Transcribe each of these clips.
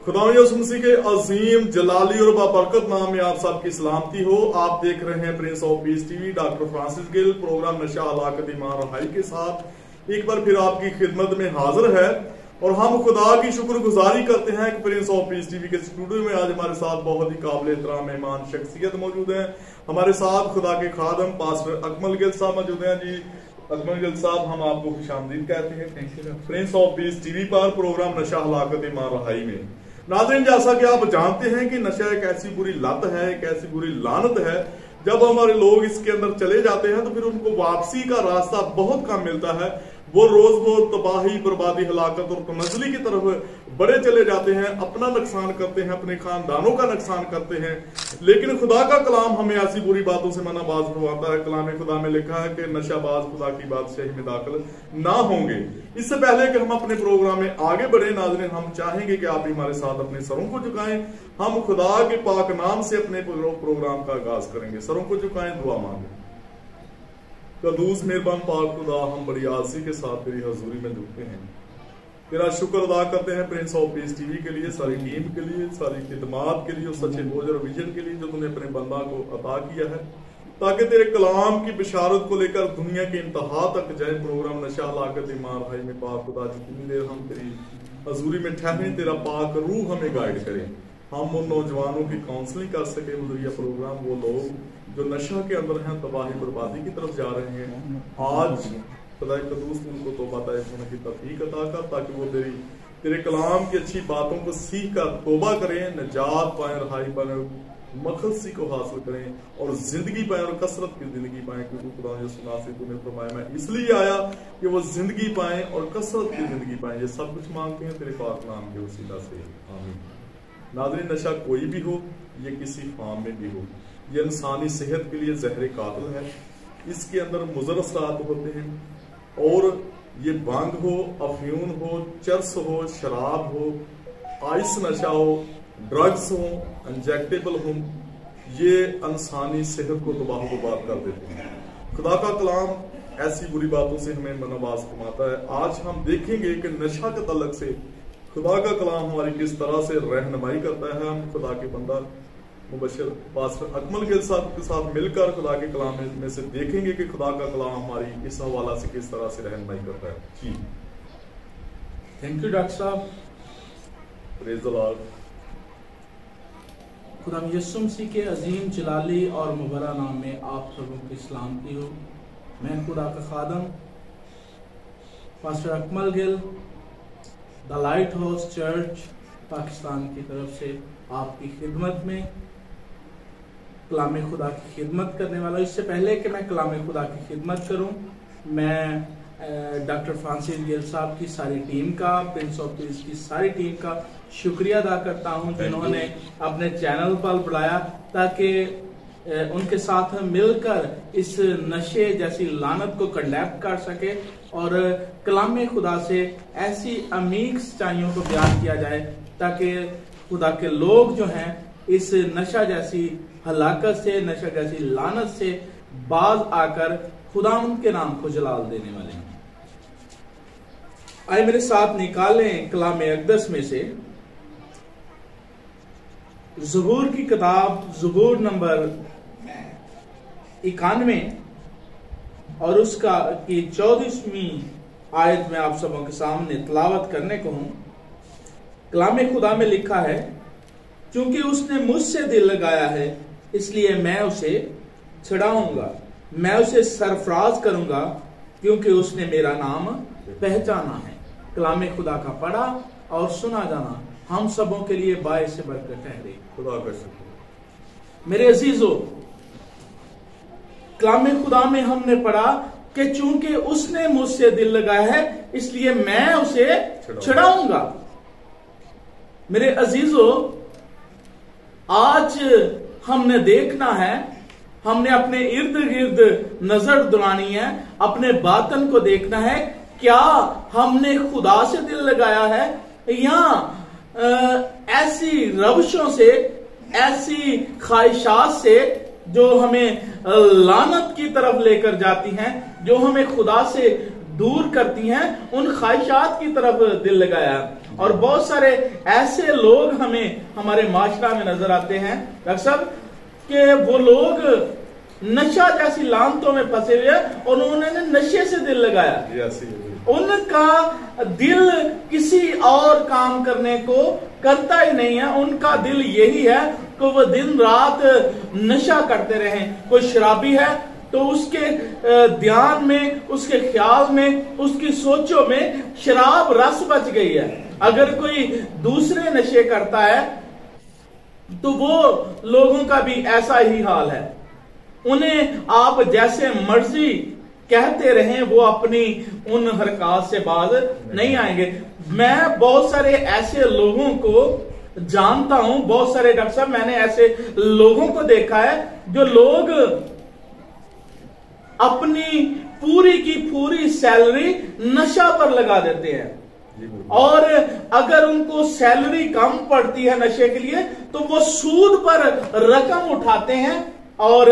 خدا یسوع مسیح کے عظیم جلالی اور بابرکت نام میں آپ سب کی سلامتی ہو۔ آپ دیکھ رہے ہیں prince of piece T V, doctor Francis Gill programme نشہ ہلاکت ایمان رہائی کے ساتھ ایک بار پھر آپ کی خدمت میں حاضر ہے، اور ہم خدا کی شکر گزاری کرتے ہیں کہ prince of piece T V کے اسٹوڈیو میں آج ہمارے ساتھ بہت ہی قابل احترام مہمان شخصیت موجود ہیں۔ ہمارے ساتھ خدا کے خادم پاسٹر اکمل گل صاحب موجود ہیں۔ جی اکمل گل صاحب، ہم آپ کو خوش آمدید کہتے ہیں prince of piece T V پر پروگرام نشہ ہلاکت ایمان رہائی میں۔ ناظرین، جیسا کہ آپ جانتے ہیں کہ نشہ ایک ایسی بری لت ہے، ایک ایسی بری لعنت ہے، جب ہمارے لوگ اس کے اندر چلے جاتے ہیں تو پھر ان کو واپسی کا راستہ بہت کم ملتا ہے۔ وہ روز وہ تباہی، بربادی، ہلاکت اور تنزلی کی طرف بڑے چلے جاتے ہیں، اپنا نقصان کرتے ہیں، اپنے خاندانوں کا نقصان کرتے ہیں۔ لیکن خدا کا کلام ہمیں ایسی بری باتوں سے منع باز فرماتا ہے۔ کلام خدا میں لکھا ہے کہ نشہ باز خدا کی بادشاہی میں داخل نہ ہوں گے۔ اس سے پہلے کہ ہم اپنے پروگرام میں آگے بڑھیں، ناظرین، ہم چاہیں گے کہ آپ ہمارے ساتھ اپنے سروں کو جھکائیں۔ ہم خدا کے پاک نام سے اپنے پروگرام کا آغاز کریں گے۔ سروں کو جھکائیں، دعا مانگیں۔ قدوس مہربان پاک خدا، ہم بڑی عاجزی کے ساتھ تیری حضوری میں جھکتے ہیں، تیرا شکر ادا کرتے ہیں prince of piece T V کے لیے، ساری ٹیم کے لیے، ساری خدمات کے لیے اور سچے بوجھ اور ویژن کے لیے جو تم نے اپنے بندہ کو عطا کیا ہے، تاکہ تیرے کلام کی بشارت کو لے کر دنیا کے انتہا تک جائے۔ پروگرام نشہ ہلاکت ایمان رہائی میں پاک خدا جتنی دیر ہم تیری حضوری میں ٹھہریں، تیرا پاک روح ہمیں گائیڈ کرے، ہم ان نوجوانوں کی کاؤنسلنگ کر سکے بذریعہ پروگرام، وہ لوگ جو نشہ کے اندر ہیں، تباہی بربادی کی طرف جا رہے ہیں۔ آج خدا قدوس ان کو توبہ طائف ہونے کی توفیق عطا کر، تاکہ وہ تیرے کلام کی اچھی باتوں کو سیکھ کر توبہ کریں، نجات پائیں، رہائی پائیں، مخلصی کو حاصل کریں اور زندگی پائیں اور کثرت کی زندگی پائیں، کیونکہ خدا یسوع مسیح تو نے فرمایا میں اس لیے آیا کہ وہ زندگی پائیں اور کثرت کی زندگی پائیں۔ یہ سب کچھ مانگتے ہیں تیرے پاک نام کے وسیلہ سے، آمین۔ ناظرین، نشہ کوئی بھی ہو، یہ کسی فارم میں بھی ہو، یہ انسانی صحت کے لیے زہر قاتل ہے۔ اس کے اندر مضر اثرات ہوتے ہیں، اور یہ بھنگ ہو، افیون ہو، چرس ہو، شراب ہو، آئس نشہ ہو، ڈرگز ہوں، انجیکٹیبل ہوں، یہ انسانی صحت کو تباہ و برباد کر دیتے ہیں۔ خدا کا کلام ایسی بری باتوں سے ہمیں منع باز فرماتا ہے۔ آج ہم دیکھیں گے کہ نشہ کے تعلق سے خدا کا کلام ہماری کس طرح سے رہنمائی کرتا ہے۔ ہم خدا کے بندہ مبشر پاسٹر اکمل گل صاحب کے ساتھ مل کر خدا کے کلام میں سے دیکھیں گے کہ خدا کا کلام ہماری اس حوالہ سے کس طرح سے رہنمائی کرتا ہے۔ جی تھینک یو ڈاکٹر صاحب۔ پریز دی لارڈ۔ خدا یسوع مسیح کے عظیم جلالی اور مبارک نام میں آپ سبوں کی سلامتی ہو۔ میں خدا کا خادم pastor Akmal Gill, the lighthouse church Pakistan کی طرف سے آپ کی خدمت میں کلام خدا کی خدمت کرنے والا۔ اس سے پہلے کہ میں کلام خدا کی خدمت کروں، میں ڈاکٹر فرانسس گل صاحب کی ساری ٹیم کا، پرنس آف پیس کی ساری ٹیم کا شکریہ ادا کرتا ہوں، جنہوں نے اپنے چینل پر بلایا تاکہ ان کے ساتھ مل کر اس نشے جیسی لعنت کو کنڈیپ کر سکے اور کلام خدا سے ایسی عمیق سچائیوں کو بیان کیا جائے تاکہ خدا کے لوگ جو ہیں اس نشہ جیسی ہلاکت سے، نشہ جیسی لعنت سے باز آ کر خدا ان کے نام کو جلال دینے والے ہیں۔ آئے میرے ساتھ نکالیں کلام اقدس میں سے زبور کی کتاب، زبور نمبر 91 اور اس کا کی 14ویں آیت میں آپ سبوں کے سامنے تلاوت کرنے کو ہوں۔ کلام خدا میں لکھا ہے، چونکہ اس نے مجھ سے دل لگایا ہے اس لیے میں اسے چھڑاؤں گا، میں اسے سرفراز کروں گا کیونکہ اس نے میرا نام پہچانا ہے۔ کلام خدا کا پڑھا اور سنا جانا ہم سبوں کے لیے باعث برکت ٹھہرے۔ خدا کا شکر۔ میرے عزیزو، کلام خدا میں ہم نے پڑھا کہ چونکہ اس نے مجھ سے دل لگایا ہے اس لیے میں اسے چھڑاؤں گا۔ میرے عزیزو، آج ہم نے دیکھنا ہے، ہم نے اپنے ارد گرد نظر دلانی ہے، اپنے باطن کو دیکھنا ہے، کیا ہم نے خدا سے دل لگایا ہے یا ایسی روشوں سے، ایسی خواہشات سے جو ہمیں لعنت کی طرف لے کر جاتی ہیں، جو ہمیں خدا سے دور کرتی ہیں ان خواہشات کی طرف دل لگایا. اور بہت سارے ایسے لوگ ہمیں ہمارے معاشرہ میں نظر آتے ہیں ڈاکٹر صاحب کہ وہ لوگ نشہ جیسی لعنتوں میں پھنسے ہوئے اور انہوں نے نشے سے دل لگایا. ان کا دل کسی اور کام کرنے کو کرتا ہی نہیں ہے. ان کا دل یہی ہے کہ وہ دن رات نشہ کرتے رہیں. کوئی شرابی ہے تو اس کے دھیان میں، اس کے خیال میں، اس کی سوچوں میں شراب رس بچ گئی ہے. اگر کوئی دوسرے نشے کرتا ہے تو وہ لوگوں کا بھی ایسا ہی حال ہے. انہیں آپ جیسے مرضی کہتے رہیں وہ اپنی ان حرکات سے باز نہیں آئیں گے. میں بہت سارے ایسے لوگوں کو جانتا ہوں، بہت سارے ڈاکٹر صاحب میں نے ایسے لوگوں کو دیکھا ہے جو لوگ اپنی پوری کی پوری سیلری نشہ پر لگا دیتے ہیں، اور اگر ان کو سیلری کم پڑتی ہے نشے کے لیے تو وہ سود پر رقم اٹھاتے ہیں اور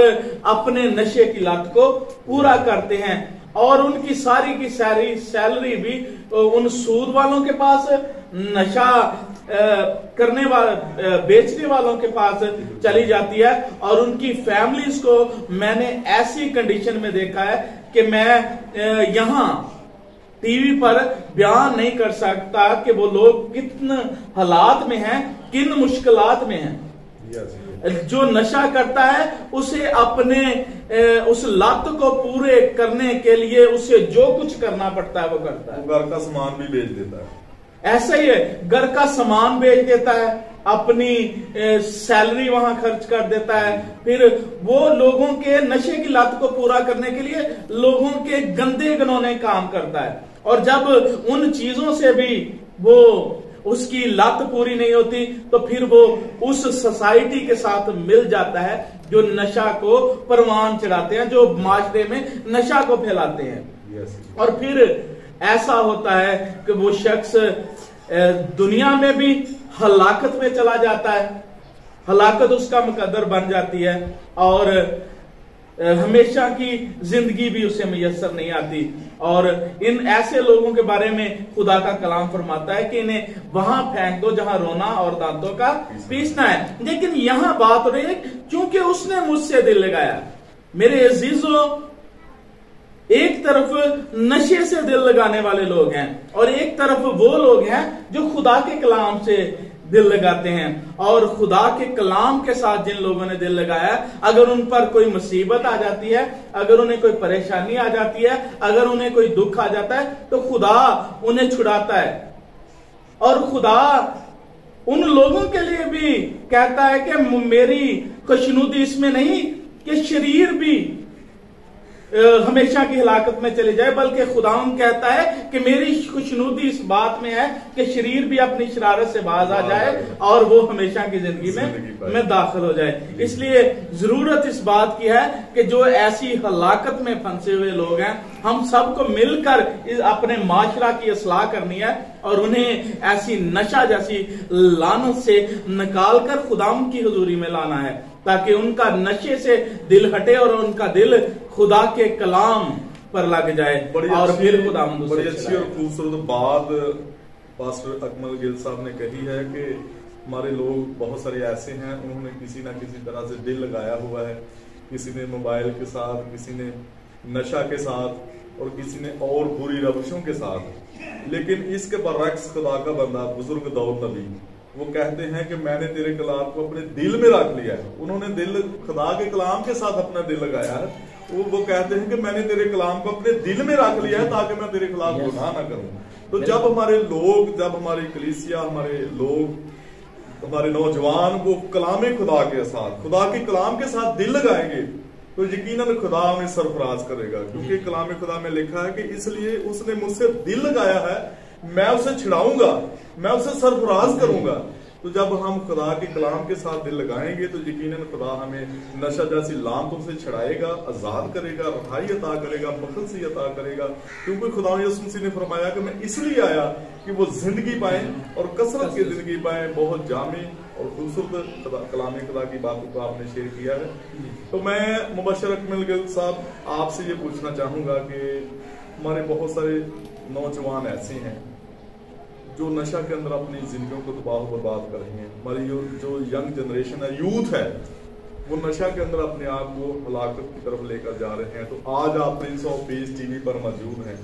اپنے نشے کی لت کو پورا کرتے ہیں. اور ان کی ساری کی ساری سیلری بھی ان سود والوں کے پاس، نشہ کرنے والے بیچنے والوں کے پاس چلی جاتی ہے. اور ان کی فیملیز کو میں نے ایسی کنڈیشن میں دیکھا ہے کہ میں یہاں ٹی وی پر بیان نہیں کر سکتا کہ وہ لوگ کتنے حالات میں ہیں، کن مشکلات میں ہیں. جو نشہ کرتا ہے اسے اپنے اس لت کو پورے کرنے کے لیے اسے جو کچھ کرنا پڑتا ہے وہ کرتا ہے. گھر کا سامان بھی بیچ دیتا ہے. ایسا ہی ہے، گھر کا سامان بیچ دیتا ہے، اپنی سیلری وہاں خرچ کر دیتا ہے. پھر وہ لوگوں کے نشے کی لت کو پورا کرنے کے لیے لوگوں کے گندے گنونے کام کرتا ہے. اور جب ان چیزوں سے بھی وہ اس کی لت پوری نہیں ہوتی تو پھر وہ اس سوسائٹی کے ساتھ مل جاتا ہے جو نشہ کو پروان چڑھاتے ہیں، جو معاشرے میں نشہ کو پھیلاتے ہیں. اور پھر ایسا ہوتا ہے کہ وہ شخص دنیا میں بھی ہلاکت میں چلا جاتا ہے، ہلاکت اس کا مقدر بن جاتی ہے، اور ہمیشہ کی زندگی بھی اسے میسر نہیں آتی. اور ان ایسے لوگوں کے بارے میں خدا کا کلام فرماتا ہے کہ انہیں وہاں پھینک دو جہاں رونا اور دانتوں کا پیسنا ہے. لیکن یہاں بات ہو رہی ہے چونکہ اس نے مجھ سے دل لگایا. میرے عزیزوں، ایک طرف نشے سے دل لگانے والے لوگ ہیں اور ایک طرف وہ لوگ ہیں جو خدا کے کلام سے دل لگاتے ہیں. اور خدا کے کلام کے ساتھ جن لوگوں نے دل لگایا، اگر ان پر کوئی مصیبت آ جاتی ہے، اگر انہیں کوئی پریشانی آ جاتی ہے، اگر انہیں کوئی دکھ آ جاتا ہے تو خدا انہیں چھڑاتا ہے. اور خدا ان لوگوں کے لیے بھی کہتا ہے کہ میری خوشنودی اس میں نہیں کہ شریر بھی ہمیشہ کی ہلاکت میں چلے جائے، بلکہ خداوند کہتا ہے کہ میری خوشنودی اس بات میں ہے کہ شریر بھی اپنی شرارت سے باز آ جائے اور وہ ہمیشہ کی زندگی میں داخل ہو جائے. اس لیے ضرورت اس بات کی ہے کہ جو ایسی ہلاکت میں پھنسے ہوئے لوگ ہیں، ہم سب کو مل کر اپنے معاشرہ کی اصلاح کرنی ہے اور انہیں ایسی نشہ جیسی لعنت سے نکال کر خداوند کی حضوری میں لانا ہے، تاکہ ان کا نشے سے دل ہٹے اور ان کا دل خدا کے کلام پر لگ جائے. اور پھر خداوند بڑی اچھی اور خوبصورت بات پاسٹر اکمل گل صاحب نے کہی ہے کہ ہمارے لوگ بہت سارے ایسے ہیں، انہوں نے کسی نہ کسی طرح سے دل لگایا ہوا ہے. کسی نے موبائل کے ساتھ، کسی نے نشہ کے ساتھ اور کسی نے اور بری روشوں کے ساتھ. لیکن اس کے برعکس خدا کا بندہ بزرگ داؤد نبی وہ کہتے ہیں کہ میں نے تیرے کلام کو اپنے دل میں رکھ لیا ہے. انہوں نے دل خدا کے کلام کے ساتھ اپنا دل لگایا ہے. وہ کہتے ہیں کہ میں نے تیرے کلام کو اپنے دل میں رکھ لیا ہے تاکہ میں تیرے خلاف گناہ نہ کروں. تو جب ہمارے لوگ، جب ہماری کلیسیا، ہمارے لوگ، ہمارے نوجوان وہ کلام خدا کے ساتھ، خدا کے کلام کے ساتھ دل لگائیں گے تو یقیناً خدا ہمیں سرفراز کرے گا. کیونکہ کلام خدا میں لکھا ہے کہ اس لیے اس نے مجھ سے دل لگایا ہے، میں اسے چھڑاؤں گا، میں اسے سرفراز کروں گا. تو جب ہم خدا کے کلام کے ساتھ دل لگائیں گے تو یقیناً خدا ہمیں نشہ جیسی لعنتوں سے چھڑائے گا، آزاد کرے گا، رہائی عطا کرے گا، مخلصی عطا کرے گا. کیونکہ خدا یسوع مسیح نے فرمایا کہ میں اس لیے آیا کہ وہ زندگی پائیں اور کثرت کی زندگی پائیں. بہت جامع اور خوبصورت کلام خدا کی باتوں کو آپ نے شیئر کیا ہے. تو میں مبشر اکمل گل صاحب آپ سے یہ پوچھنا چاہوں گا کہ ہمارے بہت سارے نوجوان ایسے ہیں جو نشہ کے اندر اپنی زندگیوں کو تباہ و برباد کر رہے ہیں. ہماری جو ینگ جنریشن ہے، یوتھ ہے، وہ نشہ کے اندر اپنے آپ کو ہلاکت کی طرف لے کر جا رہے ہیں. تو آج آپ prince of piece T V پر موجود ہیں،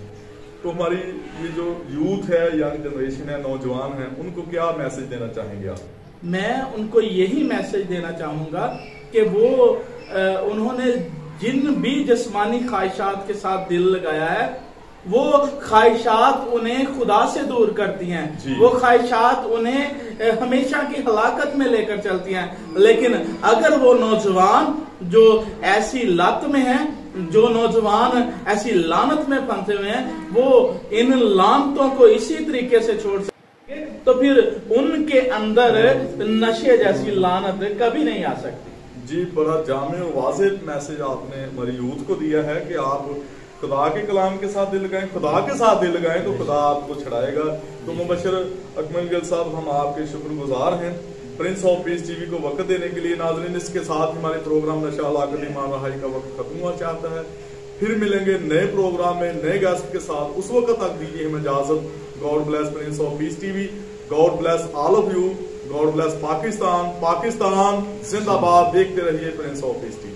تو ہماری یہ جو یوتھ ہے، ینگ جنریشن ہے، نوجوان ہیں، ان کو کیا میسج دینا چاہیں گے آپ؟ میں ان کو یہی میسج دینا چاہوں گا کہ وہ انہوں نے جن بھی جسمانی خواہشات کے ساتھ دل لگایا ہے، وہ خواہشات انہیں خدا سے دور کرتی ہیں. وہ خواہشات انہیں ہمیشہ کی ہلاکت میں لے کر چلتی ہیں. لیکن اگر وہ نوجوان جو ایسی لت میں ہیں، جو نوجوان ایسی لعنت میں پھنسے ہوئے ہیں، وہ ان لعنتوں کو اسی طریقے سے چھوڑ سکتے تو پھر ان کے اندر نشے جیسی لعنت کبھی نہیں آ سکتی. جی، بڑا جامع و واضح میسج آپ نے ہماری یوتھ کو دیا ہے کہ آپ خدا کے کلام کے ساتھ دل لگائیں، خدا کے ساتھ دل لگائیں تو خدا آپ کو چھڑائے گا. تو مبشر اکمل گل صاحب، ہم آپ کے شکر گزار ہیں prince of piece T V کو وقت دینے کے لیے. ناظرین، اس کے ساتھ ہمارے پروگرام نشہ ہلاکت ایمان رہائی کا وقت ختم ہوا چاہتا ہے. پھر ملیں گے نئے پروگرام میں نئے گیسٹ کے ساتھ. اس وقت تک دیجیے ہمیں اجازت. God bless prince of piece T V. God bless all of you. God bless Pakistan. Pakistan زندہ باد. دیکھتے رہیے prince of piece T V.